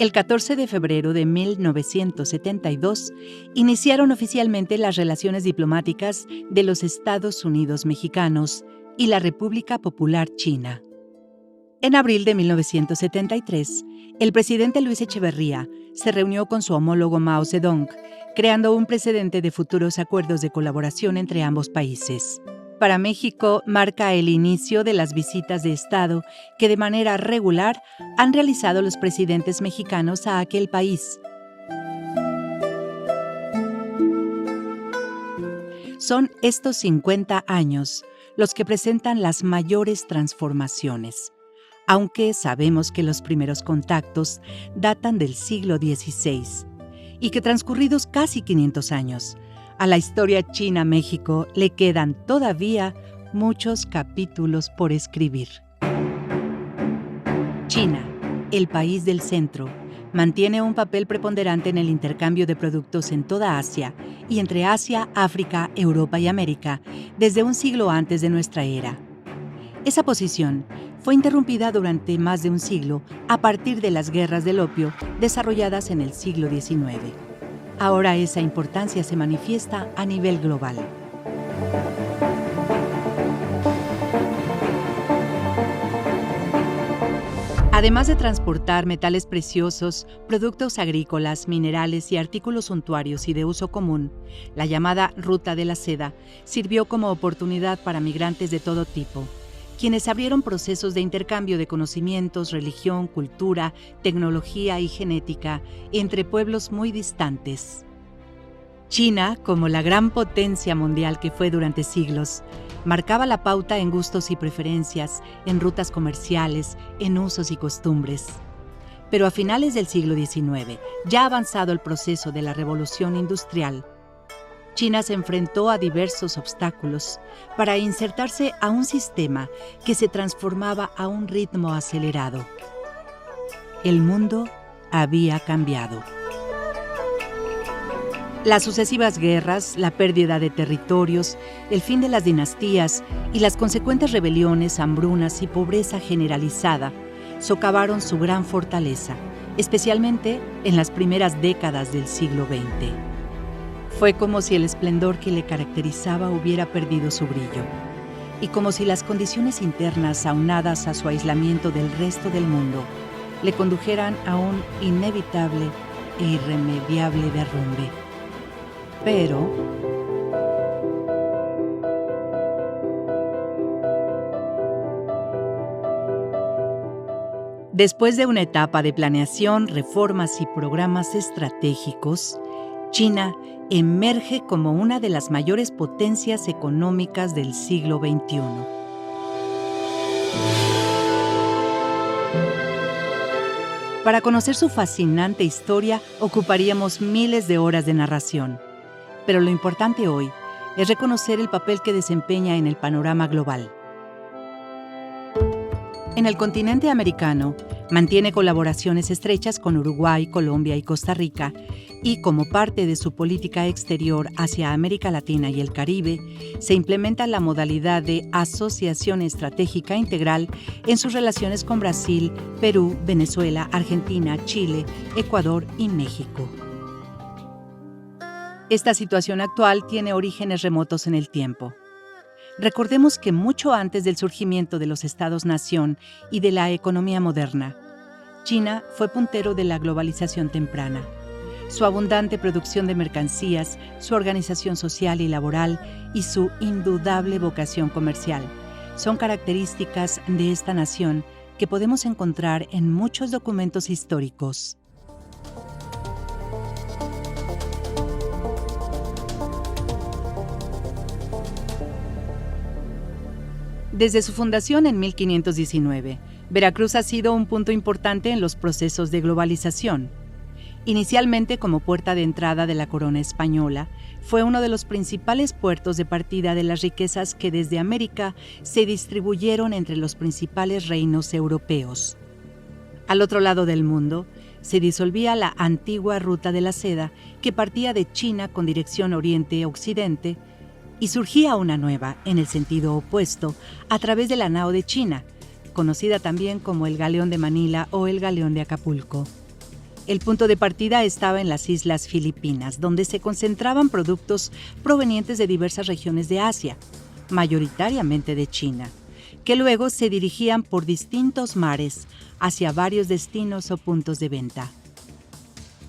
El 14 de febrero de 1972 iniciaron oficialmente las relaciones diplomáticas de los Estados Unidos mexicanos y la República Popular China. En abril de 1973, el presidente Luis Echeverría se reunió con su homólogo Mao Zedong, creando un precedente de futuros acuerdos de colaboración entre ambos países. Para México, marca el inicio de las visitas de Estado que de manera regular han realizado los presidentes mexicanos a aquel país. Son estos 50 años los que presentan las mayores transformaciones, aunque sabemos que los primeros contactos datan del siglo XVI y que transcurridos casi 500 años, a la historia China-México le quedan todavía muchos capítulos por escribir. China, el país del centro, mantiene un papel preponderante en el intercambio de productos en toda Asia y entre Asia, África, Europa y América desde un siglo antes de nuestra era. Esa posición fue interrumpida durante más de un siglo a partir de las guerras del opio desarrolladas en el siglo XIX. Ahora esa importancia se manifiesta a nivel global. Además de transportar metales preciosos, productos agrícolas, minerales y artículos suntuarios y de uso común, la llamada Ruta de la Seda sirvió como oportunidad para migrantes de todo tipo, quienes abrieron procesos de intercambio de conocimientos, religión, cultura, tecnología y genética entre pueblos muy distantes. China, como la gran potencia mundial que fue durante siglos, marcaba la pauta en gustos y preferencias, en rutas comerciales, en usos y costumbres. Pero a finales del siglo XIX, ya avanzado el proceso de la revolución industrial, China se enfrentó a diversos obstáculos para insertarse a un sistema que se transformaba a un ritmo acelerado. El mundo había cambiado. Las sucesivas guerras, la pérdida de territorios, el fin de las dinastías y las consecuentes rebeliones, hambrunas y pobreza generalizada socavaron su gran fortaleza, especialmente en las primeras décadas del siglo XX. Fue como si el esplendor que le caracterizaba hubiera perdido su brillo, y como si las condiciones internas aunadas a su aislamiento del resto del mundo le condujeran a un inevitable e irremediable derrumbe. Pero después de una etapa de planeación, reformas y programas estratégicos, China emerge como una de las mayores potencias económicas del siglo XXI. Para conocer su fascinante historia, ocuparíamos miles de horas de narración. Pero lo importante hoy es reconocer el papel que desempeña en el panorama global. En el continente americano, mantiene colaboraciones estrechas con Uruguay, Colombia y Costa Rica, y como parte de su política exterior hacia América Latina y el Caribe, se implementa la modalidad de asociación estratégica integral en sus relaciones con Brasil, Perú, Venezuela, Argentina, Chile, Ecuador y México. Esta situación actual tiene orígenes remotos en el tiempo. Recordemos que mucho antes del surgimiento de los Estados-nación y de la economía moderna, China fue puntero de la globalización temprana. Su abundante producción de mercancías, su organización social y laboral y su indudable vocación comercial son características de esta nación que podemos encontrar en muchos documentos históricos. Desde su fundación en 1519, Veracruz ha sido un punto importante en los procesos de globalización. Inicialmente como puerta de entrada de la corona española, fue uno de los principales puertos de partida de las riquezas que desde América se distribuyeron entre los principales reinos europeos. Al otro lado del mundo, se disolvía la antigua Ruta de la Seda que partía de China con dirección oriente-occidente Y surgía una nueva, en el sentido opuesto, a través de la nao de China, conocida también como el galeón de Manila o el galeón de Acapulco. El punto de partida estaba en las islas Filipinas, donde se concentraban productos provenientes de diversas regiones de Asia, mayoritariamente de China, que luego se dirigían por distintos mares hacia varios destinos o puntos de venta.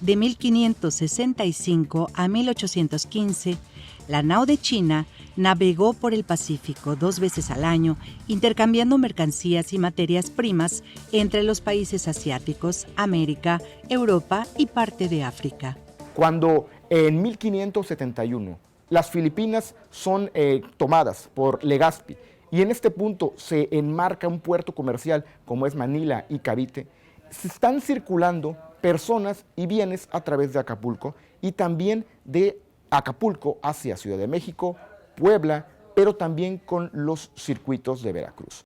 De 1565 a 1815, la nao de China navegó por el Pacífico 2 veces al año, intercambiando mercancías y materias primas entre los países asiáticos, América, Europa y parte de África. Cuando en 1571 las Filipinas son tomadas por Legazpi y en este punto se enmarca un puerto comercial como es Manila y Cavite, se están circulando personas y bienes a través de Acapulco y también de Acapulco hacia Ciudad de México, Puebla, pero también con los circuitos de Veracruz.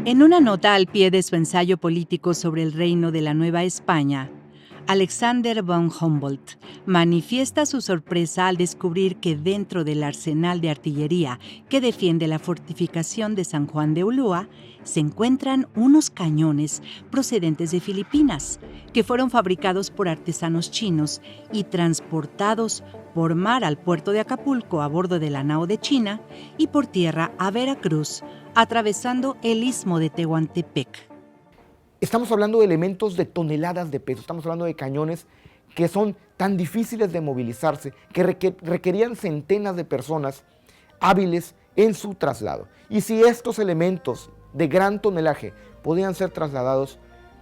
En una nota al pie de su ensayo político sobre el reino de la Nueva España, Alexander von Humboldt manifiesta su sorpresa al descubrir que dentro del arsenal de artillería que defiende la fortificación de San Juan de Ulúa se encuentran unos cañones procedentes de Filipinas, que fueron fabricados por artesanos chinos y transportados por mar al puerto de Acapulco a bordo de la nao de China y por tierra a Veracruz, atravesando el istmo de Tehuantepec. Estamos hablando de elementos de toneladas de peso, estamos hablando de cañones que son tan difíciles de movilizarse, que requerían centenas de personas hábiles en su traslado. Y si estos elementos de gran tonelaje podían ser trasladados,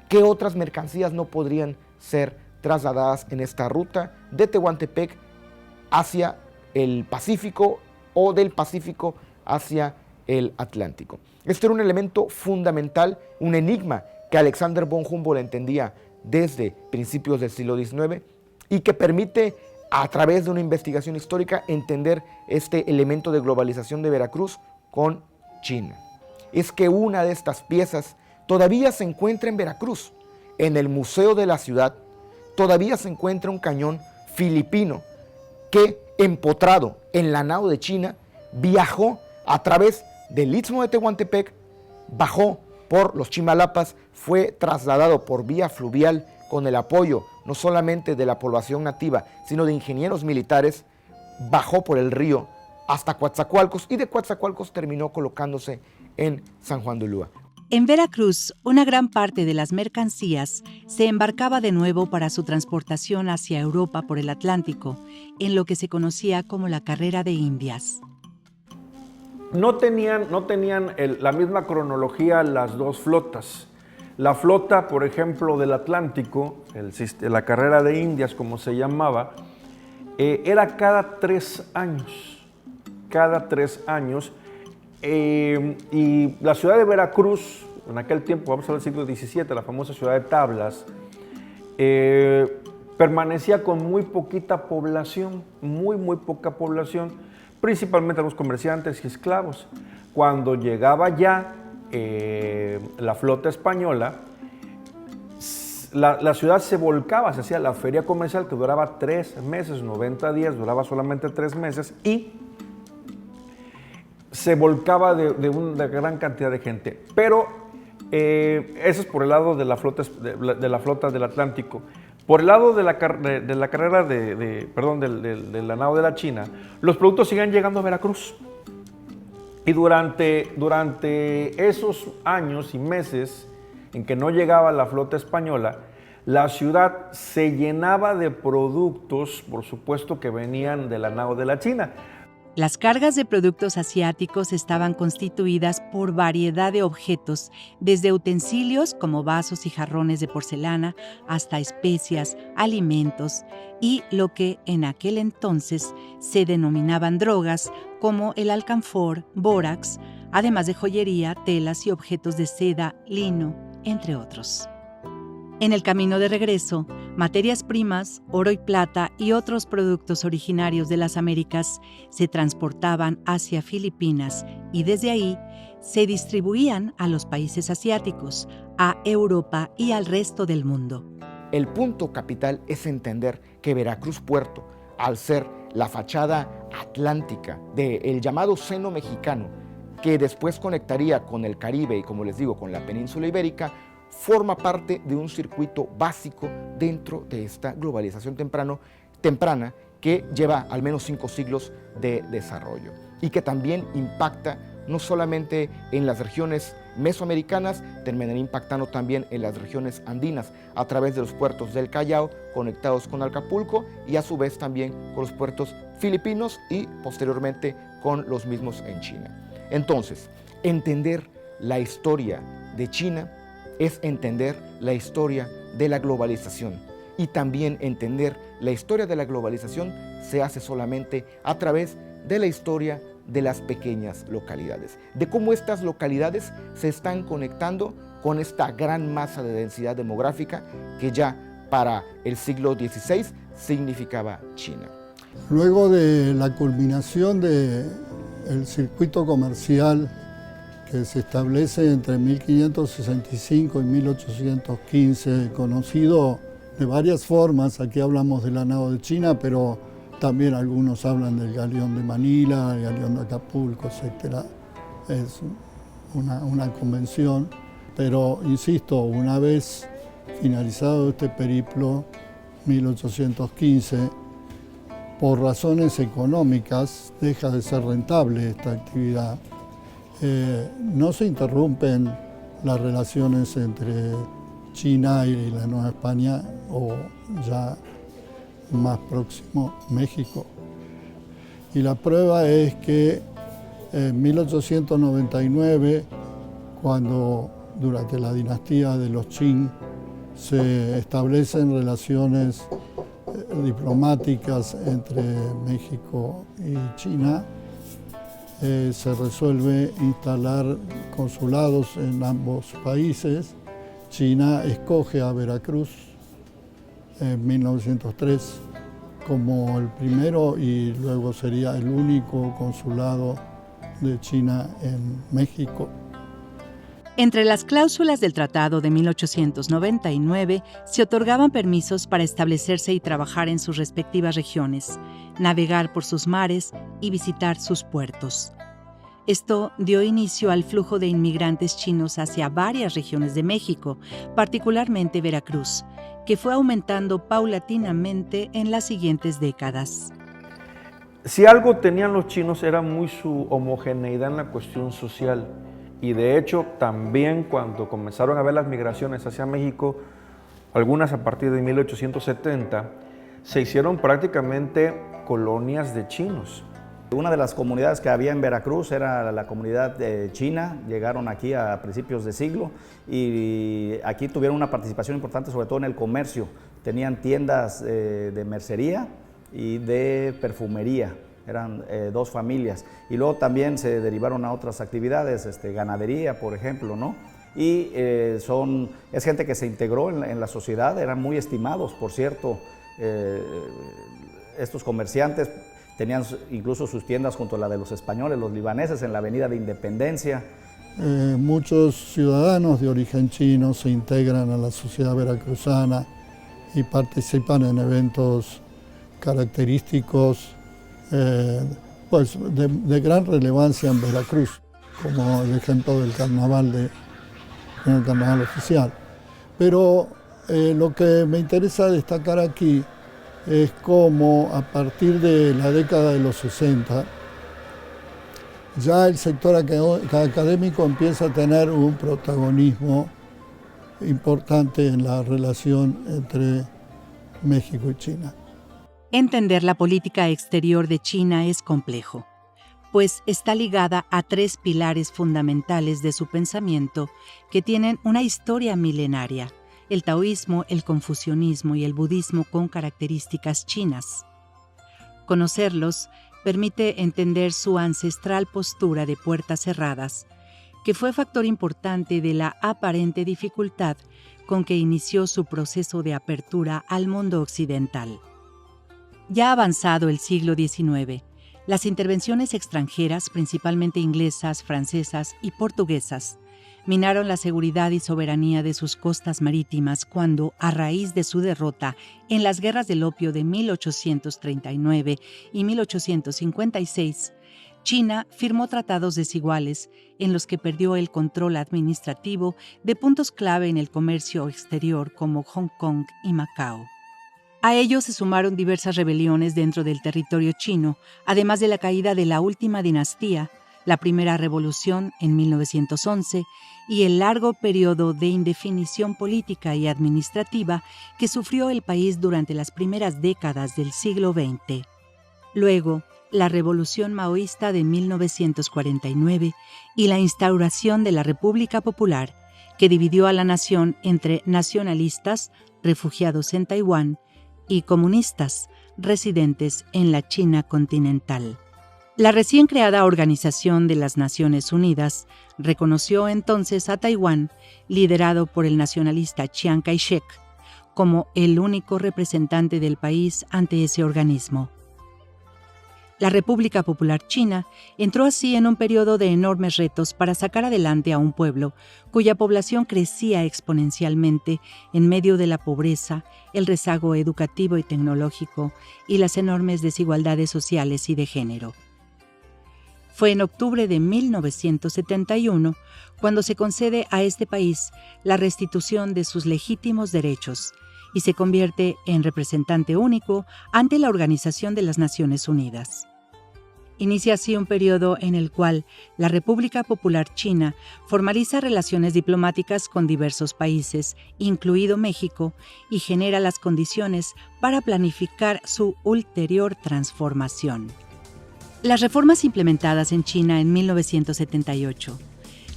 ¿qué otras mercancías no podrían ser trasladadas en esta ruta de Tehuantepec hacia el Pacífico o del Pacífico hacia el Atlántico? Este era un elemento fundamental, un enigma que Alexander von Humboldt entendía desde principios del siglo XIX y que permite, a través de una investigación histórica, entender este elemento de globalización de Veracruz con China. Es que una de estas piezas todavía se encuentra en Veracruz. En el Museo de la Ciudad todavía se encuentra un cañón filipino que, empotrado en la nao de China, viajó a través del istmo de Tehuantepec, bajó por los Chimalapas, fue trasladado por vía fluvial con el apoyo no solamente de la población nativa, sino de ingenieros militares, bajó por el río hasta Coatzacoalcos y de Coatzacoalcos terminó colocándose en San Juan de Ulúa. En Veracruz, una gran parte de las mercancías se embarcaba de nuevo para su transportación hacia Europa por el Atlántico, en lo que se conocía como la Carrera de Indias. No tenían la misma cronología las dos flotas. La flota, por ejemplo, del Atlántico, la Carrera de Indias, como se llamaba, era cada 3 años. Cada 3 años. Y la ciudad de Veracruz, en aquel tiempo, vamos a hablar del siglo XVII, la famosa ciudad de Tablas, permanecía con muy poquita población, muy poca población, principalmente los comerciantes y esclavos. Cuando llegaba ya la flota española, la ciudad se volcaba, se hacía la feria comercial que duraba 3 meses, 90 días, duraba solamente 3 meses y se volcaba de una gran cantidad de gente. Pero eso es por el lado de la flota del Atlántico. Por el lado de la carrera de la nao de la China, los productos siguen llegando a Veracruz. Y durante esos años y meses en que no llegaba la flota española, la ciudad se llenaba de productos, por supuesto, que venían de la nao de la China. Las cargas de productos asiáticos estaban constituidas por variedad de objetos, desde utensilios como vasos y jarrones de porcelana hasta especias, alimentos y lo que en aquel entonces se denominaban drogas como el alcanfor, bórax, además de joyería, telas y objetos de seda, lino, entre otros. En el camino de regreso, materias primas, oro y plata y otros productos originarios de las Américas se transportaban hacia Filipinas y desde ahí se distribuían a los países asiáticos, a Europa y al resto del mundo. El punto capital es entender que Veracruz Puerto, al ser la fachada atlántica del llamado seno mexicano, que después conectaría con el Caribe y, como les digo, con la península ibérica, forma parte de un circuito básico dentro de esta globalización temprana que lleva al menos 5 siglos de desarrollo y que también impacta no solamente en las regiones mesoamericanas, terminará impactando también en las regiones andinas a través de los puertos del Callao conectados con Acapulco y a su vez también con los puertos filipinos y posteriormente con los mismos en China. Entonces, entender la historia de China es entender la historia de la globalización, y también entender la historia de la globalización se hace solamente a través de la historia de las pequeñas localidades, de cómo estas localidades se están conectando con esta gran masa de densidad demográfica que ya para el siglo XVI significaba China. Luego de la culminación del circuito comercial que se establece entre 1565 y 1815, conocido de varias formas, aquí hablamos de la nao de China, pero también algunos hablan del galeón de Manila, el galeón de Acapulco, etc. Es una convención, pero insisto, una vez finalizado este periplo, 1815, por razones económicas deja de ser rentable esta actividad. No se interrumpen las relaciones entre China y la Nueva España, o ya más próximo México. Y la prueba es que en 1899, cuando durante la dinastía de los Qing se establecen relaciones diplomáticas entre México y China, se resuelve instalar consulados en ambos países. China escoge a Veracruz en 1903 como el primero y luego sería el único consulado de China en México. Entre las cláusulas del Tratado de 1899 se otorgaban permisos para establecerse y trabajar en sus respectivas regiones, navegar por sus mares y visitar sus puertos. Esto dio inicio al flujo de inmigrantes chinos hacia varias regiones de México, particularmente Veracruz, que fue aumentando paulatinamente en las siguientes décadas. Si algo tenían los chinos era muy su homogeneidad en la cuestión social. Y de hecho, también cuando comenzaron a ver las migraciones hacia México, algunas a partir de 1870, se hicieron prácticamente colonias de chinos. Una de las comunidades que había en Veracruz era la comunidad china. Llegaron aquí a principios de siglo y aquí tuvieron una participación importante, sobre todo en el comercio. Tenían tiendas de mercería y de perfumería. Eran 2 familias. Y luego también se derivaron a otras actividades, ganadería, por ejemplo, ¿no? Y es gente que se integró en la sociedad, eran muy estimados, por cierto. Estos comerciantes tenían incluso sus tiendas junto a la de los españoles, los libaneses, en la Avenida de Independencia. Muchos ciudadanos de origen chino se integran a la sociedad veracruzana y participan en eventos característicos pues de gran relevancia en Veracruz, como el ejemplo del carnaval, el carnaval oficial. Pero lo que me interesa destacar aquí es cómo a partir de la década de los 60 ya el sector académico empieza a tener un protagonismo importante en la relación entre México y China. Entender la política exterior de China es complejo, pues está ligada a 3 pilares fundamentales de su pensamiento que tienen una historia milenaria: el taoísmo, el confucianismo y el budismo con características chinas. Conocerlos permite entender su ancestral postura de puertas cerradas, que fue factor importante de la aparente dificultad con que inició su proceso de apertura al mundo occidental. Ya avanzado el siglo XIX, las intervenciones extranjeras, principalmente inglesas, francesas y portuguesas, minaron la seguridad y soberanía de sus costas marítimas cuando, a raíz de su derrota en las guerras del opio de 1839 y 1856, China firmó tratados desiguales en los que perdió el control administrativo de puntos clave en el comercio exterior como Hong Kong y Macao. A ello se sumaron diversas rebeliones dentro del territorio chino, además de la caída de la última dinastía, la primera revolución en 1911 y el largo periodo de indefinición política y administrativa que sufrió el país durante las primeras décadas del siglo XX. Luego, la Revolución Maoísta de 1949 y la instauración de la República Popular, que dividió a la nación entre nacionalistas, refugiados en Taiwán, y comunistas, residentes en la China continental. La recién creada Organización de las Naciones Unidas reconoció entonces a Taiwán, liderado por el nacionalista Chiang Kai-shek, como el único representante del país ante ese organismo. La República Popular China entró así en un periodo de enormes retos para sacar adelante a un pueblo cuya población crecía exponencialmente en medio de la pobreza, el rezago educativo y tecnológico y las enormes desigualdades sociales y de género. Fue en octubre de 1971 cuando se concede a este país la restitución de sus legítimos derechos y se convierte en representante único ante la Organización de las Naciones Unidas. Inicia así un periodo en el cual la República Popular China formaliza relaciones diplomáticas con diversos países, incluido México, y genera las condiciones para planificar su ulterior transformación. Las reformas implementadas en China en 1978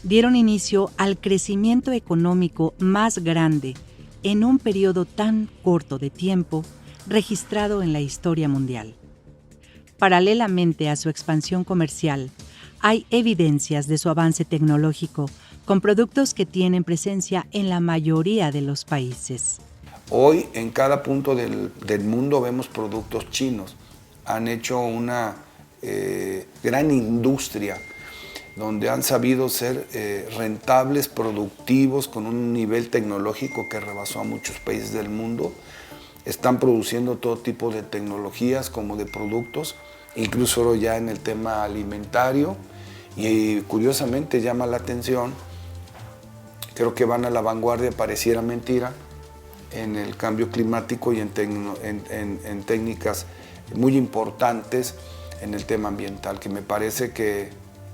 dieron inicio al crecimiento económico más grande en un periodo tan corto de tiempo registrado en la historia mundial. Paralelamente a su expansión comercial, hay evidencias de su avance tecnológico con productos que tienen presencia en la mayoría de los países. Hoy en cada punto del mundo vemos productos chinos. Han hecho una gran industria donde han sabido ser rentables, productivos, con un nivel tecnológico que rebasó a muchos países del mundo. Están produciendo todo tipo de tecnologías como de productos, incluso ya en el tema alimentario, y curiosamente llama la atención, creo que van a la vanguardia, pareciera mentira, en el cambio climático y en técnicas muy importantes en el tema ambiental, que me parece que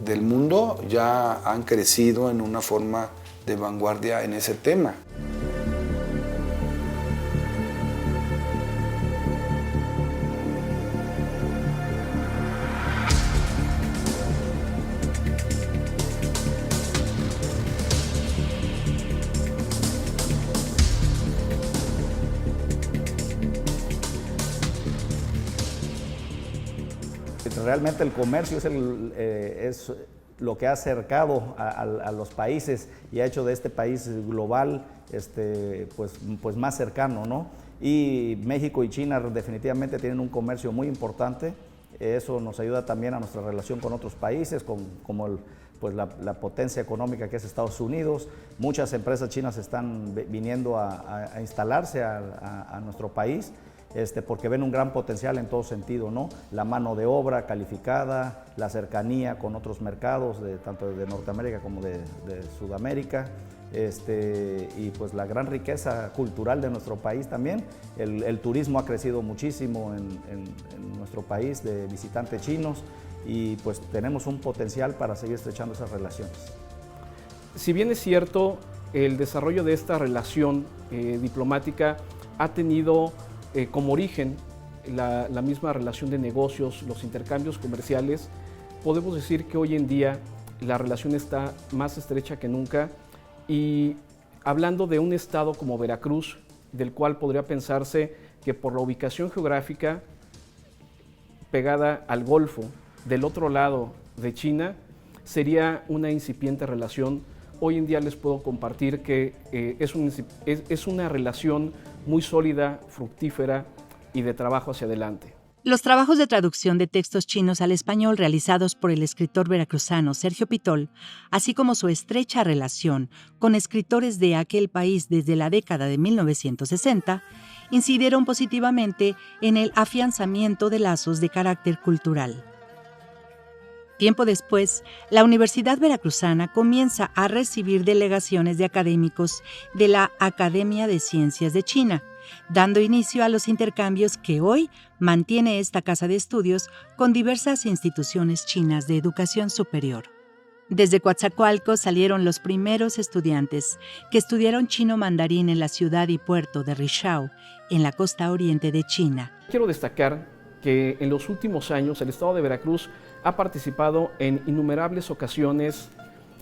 del mundo ya han crecido en una forma de vanguardia en ese tema. Realmente el comercio es lo que ha acercado a los países y ha hecho de este país global pues más cercano, ¿no? Y México y China definitivamente tienen un comercio muy importante. Eso nos ayuda también a nuestra relación con otros países, como la potencia económica que es Estados Unidos. Muchas empresas chinas están viniendo a instalarse a nuestro país. Porque ven un gran potencial en todo sentido, ¿no? La mano de obra calificada, la cercanía con otros mercados, tanto de Norteamérica como de Sudamérica, y pues la gran riqueza cultural de nuestro país también. El turismo ha crecido muchísimo en nuestro país de visitantes chinos y pues tenemos un potencial para seguir estrechando esas relaciones. Si bien es cierto, el desarrollo de esta relación diplomática ha tenido como origen la misma relación de negocios, los intercambios comerciales, podemos decir que hoy en día la relación está más estrecha que nunca y hablando de un estado como Veracruz, del cual podría pensarse que por la ubicación geográfica pegada al Golfo, del otro lado de China, sería una incipiente relación. Hoy en día les puedo compartir que es una relación muy sólida, fructífera y de trabajo hacia adelante. Los trabajos de traducción de textos chinos al español realizados por el escritor veracruzano Sergio Pitol, así como su estrecha relación con escritores de aquel país desde la década de 1960, incidieron positivamente en el afianzamiento de lazos de carácter cultural. Tiempo después, la Universidad Veracruzana comienza a recibir delegaciones de académicos de la Academia de Ciencias de China, dando inicio a los intercambios que hoy mantiene esta casa de estudios con diversas instituciones chinas de educación superior. Desde Coatzacoalcos salieron los primeros estudiantes que estudiaron chino mandarín en la ciudad y puerto de Rishao, en la costa oriente de China. Quiero destacar que en los últimos años el Estado de Veracruz ha participado en innumerables ocasiones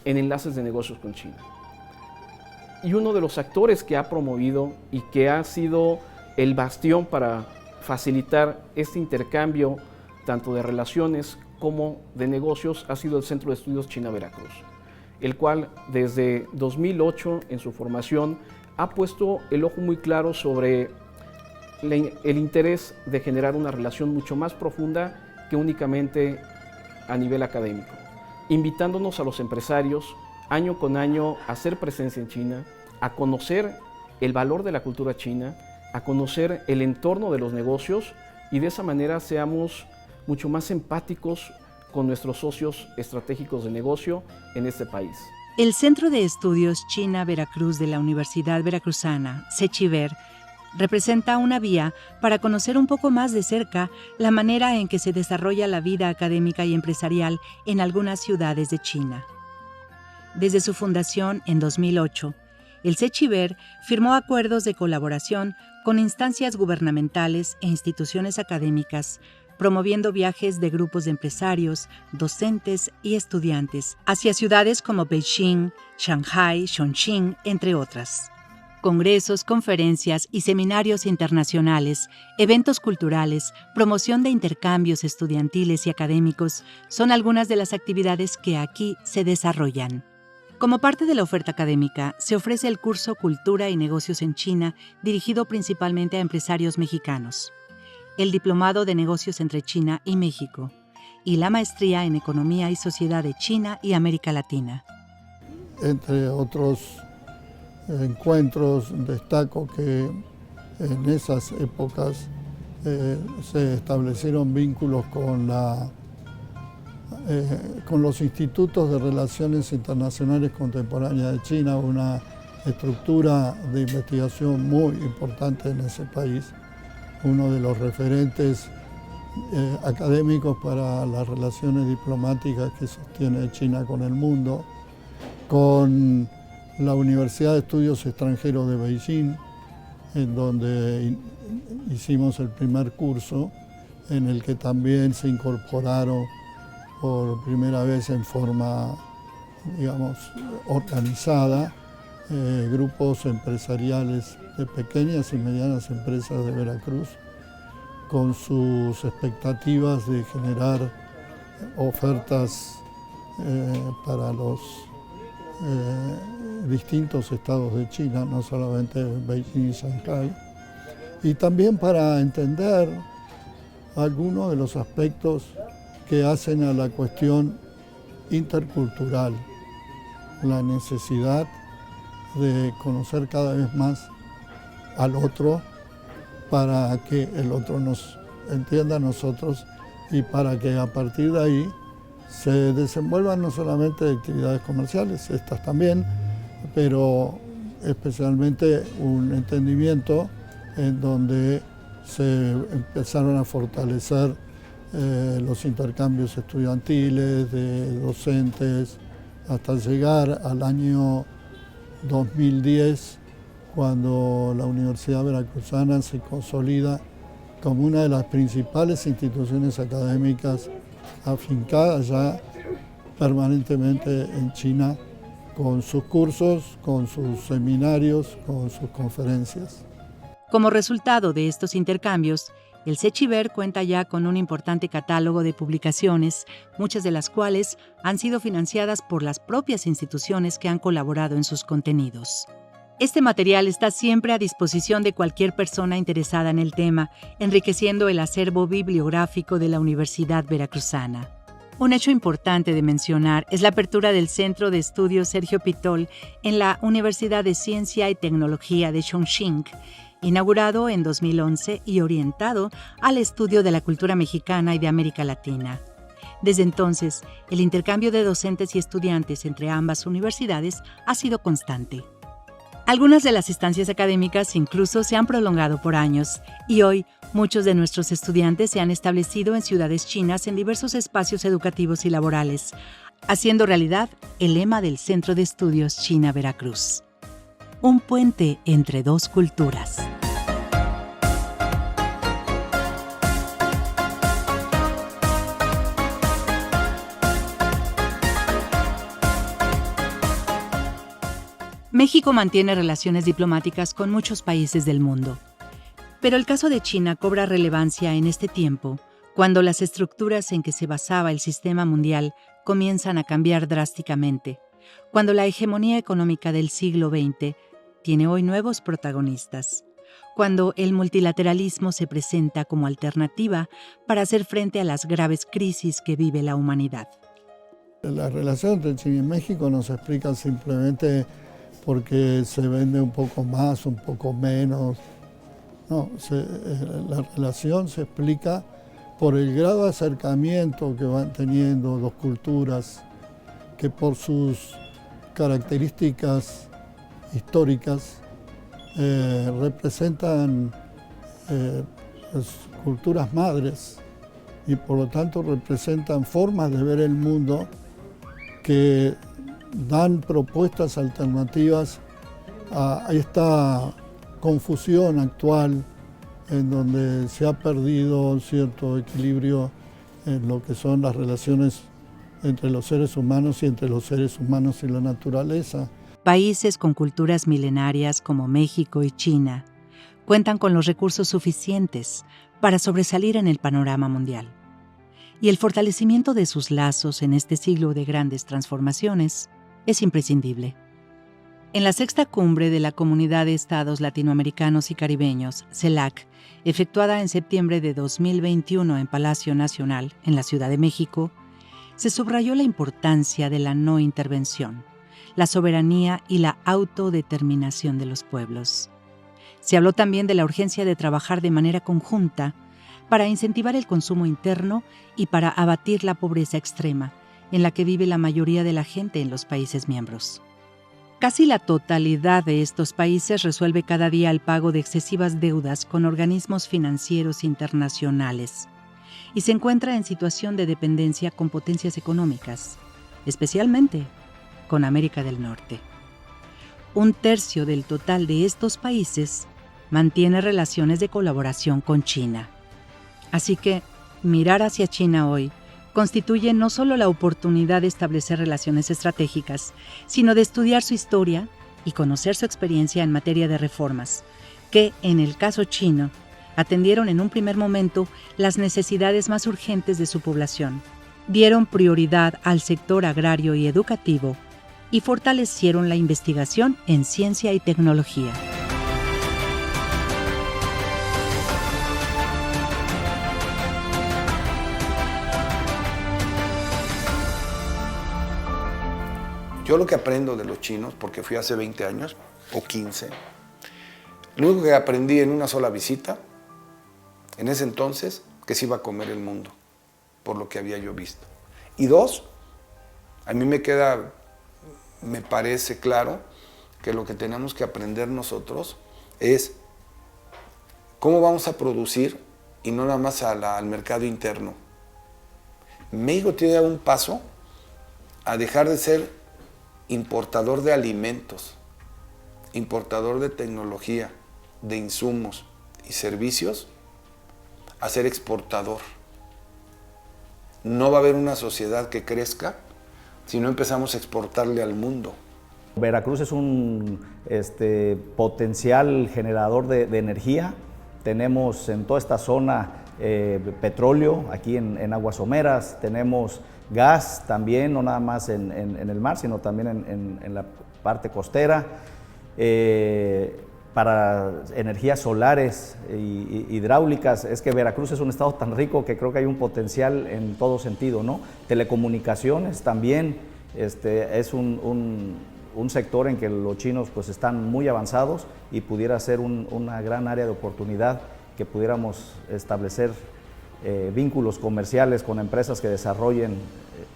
en enlaces de negocios con China. Y uno de los actores que ha promovido y que ha sido el bastión para facilitar este intercambio tanto de relaciones como de negocios ha sido el Centro de Estudios China-Veracruz, el cual desde 2008 en su formación ha puesto el ojo muy claro sobre el interés de generar una relación mucho más profunda que únicamente a nivel académico, invitándonos a los empresarios año con año a hacer presencia en China, a conocer el valor de la cultura china, a conocer el entorno de los negocios y de esa manera seamos mucho más empáticos con nuestros socios estratégicos de negocio en este país. El Centro de Estudios China-Veracruz de la Universidad Veracruzana, CECHIVER, representa una vía para conocer un poco más de cerca la manera en que se desarrolla la vida académica y empresarial en algunas ciudades de China. Desde su fundación en 2008, el CECHIVER firmó acuerdos de colaboración con instancias gubernamentales e instituciones académicas, promoviendo viajes de grupos de empresarios, docentes y estudiantes hacia ciudades como Beijing, Shanghai, Chongqing, entre otras. Congresos, conferencias y seminarios internacionales, eventos culturales, promoción de intercambios estudiantiles y académicos son algunas de las actividades que aquí se desarrollan. Como parte de la oferta académica, se ofrece el curso Cultura y Negocios en China, dirigido principalmente a empresarios mexicanos, el Diplomado de Negocios entre China y México, y la Maestría en Economía y Sociedad de China y América Latina. Entre otros encuentros, destaco que en esas épocas se establecieron vínculos con los institutos de relaciones internacionales contemporáneas de China, una estructura de investigación muy importante en ese país, uno de los referentes académicos para las relaciones diplomáticas que sostiene China con el mundo, con la Universidad de Estudios Extranjeros de Beijing, en donde hicimos el primer curso, en el que también se incorporaron por primera vez en forma, digamos, organizada, grupos empresariales de pequeñas y medianas empresas de Veracruz, con sus expectativas de generar ofertas para los distintos estados de China, no solamente Beijing y Shanghai, y también para entender algunos de los aspectos que hacen a la cuestión intercultural, la necesidad de conocer cada vez más al otro para que el otro nos entienda a nosotros y para que a partir de ahí se desenvuelvan no solamente actividades comerciales, estas también, pero especialmente un entendimiento en donde se empezaron a fortalecer los intercambios estudiantiles, de docentes, hasta llegar al año 2010, cuando la Universidad Veracruzana se consolida como una de las principales instituciones académicas afincadas ya permanentemente en China, con sus cursos, con sus seminarios, con sus conferencias. Como resultado de estos intercambios, el CECHIVER cuenta ya con un importante catálogo de publicaciones, muchas de las cuales han sido financiadas por las propias instituciones que han colaborado en sus contenidos. Este material está siempre a disposición de cualquier persona interesada en el tema, enriqueciendo el acervo bibliográfico de la Universidad Veracruzana. Un hecho importante de mencionar es la apertura del Centro de Estudios Sergio Pitol en la Universidad de Ciencia y Tecnología de Chongqing, inaugurado en 2011 y orientado al estudio de la cultura mexicana y de América Latina. Desde entonces, el intercambio de docentes y estudiantes entre ambas universidades ha sido constante. Algunas de las estancias académicas incluso se han prolongado por años y hoy muchos de nuestros estudiantes se han establecido en ciudades chinas en diversos espacios educativos y laborales, haciendo realidad el lema del Centro de Estudios China Veracruz. Un puente entre dos culturas. México mantiene relaciones diplomáticas con muchos países del mundo. Pero el caso de China cobra relevancia en este tiempo, cuando las estructuras en que se basaba el sistema mundial comienzan a cambiar drásticamente, cuando la hegemonía económica del siglo XX tiene hoy nuevos protagonistas, cuando el multilateralismo se presenta como alternativa para hacer frente a las graves crisis que vive la humanidad. La relación entre China y México no se explica simplemente porque se vende un poco más, un poco menos. No, la relación se explica por el grado de acercamiento que van teniendo dos culturas, que por sus características históricas representan las culturas madres y por lo tanto representan formas de ver el mundo que dan propuestas alternativas a esta confusión actual en donde se ha perdido cierto equilibrio en lo que son las relaciones entre los seres humanos y entre los seres humanos y la naturaleza. Países con culturas milenarias como México y China cuentan con los recursos suficientes para sobresalir en el panorama mundial. Y el fortalecimiento de sus lazos en este siglo de grandes transformaciones es imprescindible. En la sexta cumbre de la Comunidad de Estados Latinoamericanos y Caribeños, CELAC, efectuada en septiembre de 2021 en Palacio Nacional, en la Ciudad de México, se subrayó la importancia de la no intervención, la soberanía y la autodeterminación de los pueblos. Se habló también de la urgencia de trabajar de manera conjunta para incentivar el consumo interno y para abatir la pobreza extrema en la que vive la mayoría de la gente en los países miembros. Casi la totalidad de estos países resuelve cada día el pago de excesivas deudas con organismos financieros internacionales y se encuentra en situación de dependencia con potencias económicas, especialmente con América del Norte. 1/3 del total de estos países mantiene relaciones de colaboración con China. Así que mirar hacia China hoy constituye no solo la oportunidad de establecer relaciones estratégicas, sino de estudiar su historia y conocer su experiencia en materia de reformas, que, en el caso chino, atendieron en un primer momento las necesidades más urgentes de su población, dieron prioridad al sector agrario y educativo y fortalecieron la investigación en ciencia y tecnología. Yo lo que aprendo de los chinos, porque fui hace 20 años o 15, lo único que aprendí en una sola visita, en ese entonces, que se iba a comer el mundo, por lo que había yo visto. Y 2, a mí me parece claro que lo que tenemos que aprender nosotros es cómo vamos a producir y no nada más al mercado interno. México tiene un paso a dejar de ser importador de alimentos, importador de tecnología, de insumos y servicios, a ser exportador. No va a haber una sociedad que crezca si no empezamos a exportarle al mundo. Veracruz es un potencial generador de energía. Tenemos en toda esta zona petróleo, aquí en aguas someras, tenemos gas también, no nada más en el mar, sino también en la parte costera. para energías solares y hidráulicas. Es que Veracruz es un estado tan rico que creo que hay un potencial en todo sentido, ¿no? Telecomunicaciones también es un sector en que los chinos pues están muy avanzados y pudiera ser una gran área de oportunidad que pudiéramos establecer vínculos comerciales con empresas que desarrollen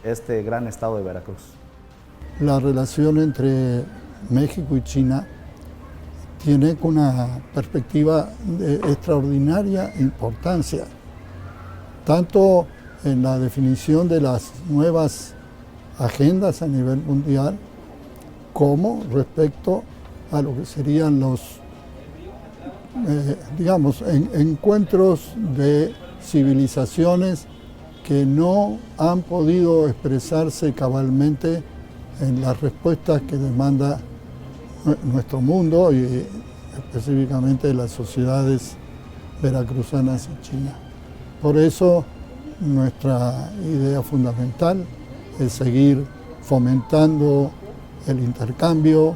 este gran estado de Veracruz. La relación entre México y China tiene una perspectiva de extraordinaria importancia, tanto en la definición de las nuevas agendas a nivel mundial, como respecto a lo que serían los, encuentros de civilizaciones que no han podido expresarse cabalmente en las respuestas que demanda nuestro mundo y específicamente las sociedades veracruzanas y chinas. Por eso nuestra idea fundamental es seguir fomentando el intercambio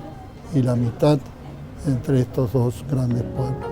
y la amistad entre estos dos grandes pueblos.